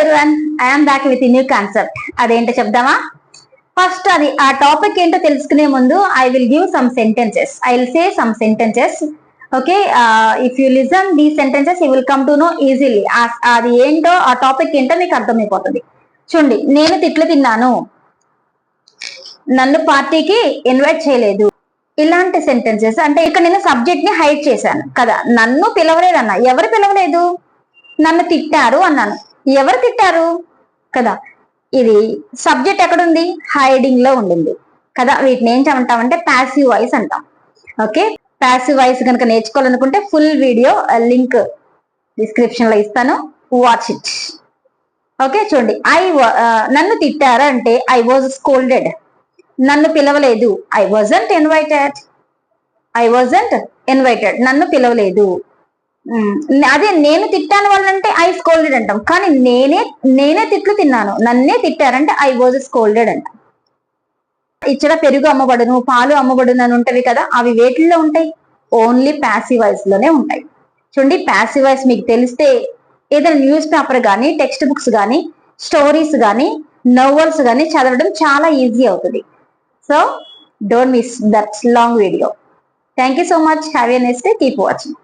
Everyone, I'm back with new concept. అదేంటో చెప్దామా? First అది ఆ టాపిక్ ఏంటో తెలుసుకునే ముందు I will give some sentences. I will say some sentences. Okay, if you listen these sentences you will come to know easily. అది ఏంటో, ఆ topic ఏంటో మీకు అర్థమైపోతుంది. చూడండి, నేను తిట్లు తిన్నాను, నన్ను పార్టీకి ఇన్వైట్ చేయలేదు. ఇలాంటి సెంటెన్సెస్ అంటే ఇక్కడ నేను సబ్జెక్ట్ ని హైడ్ చేశాను కదా. నన్ను పిలవలేదన్నా, ఎవరు పిలవలేదు? నన్ను తిట్టారు అన్నాను, ఎవరు తిట్టారు కదా. ఇది సబ్జెక్ట్ ఎక్కడుంది? హైడింగ్ లో ఉండింది కదా. వీటిని ఏం అంటామంటే ప్యాసివ్ వాయిస్ అంటాం. ఓకే, ప్యాసివ్ వాయిస్ కనుక నేర్చుకోవాలనుకుంటే ఫుల్ వీడియో లింక్ డిస్క్రిప్షన్ లో ఇస్తాను, వాచ్ ఇట్. ఓకే, చూడండి, నన్ను తిట్టారు అంటే ఐ వాజ్ స్కోల్డెడ్. నన్ను పిలవలేదు, I wasn't invited. I wasn't invited, నన్ను పిలవలేదు. అదే నేను తిట్టాను వాళ్ళంటే ఐ స్కోల్డెడ్ అంటాం. కానీ నేనే తిట్లు తిన్నాను, నన్నే తిట్టారంటే ఐ వాజ్ స్కోల్డెడ్ అంటాం. ఇచ్చట పెరుగు అమ్మబడును, పాలు అమ్మబడును అని ఉంటవి కదా, అవి వేటిల్లో ఉంటాయి? ఓన్లీ ప్యాసివ్ వాయిస్ లోనే ఉంటాయి. చూడండి, ప్యాసివ్ వాయిస్ మీకు తెలిస్తే ఏదైనా న్యూస్ పేపర్ కానీ, టెక్స్ట్ బుక్స్ కానీ, స్టోరీస్ కానీ, నోవెల్స్ కానీ చదవడం చాలా ఈజీ అవుతుంది. So don't miss that long video. Thank you so much. Have a nice day. Keep watching.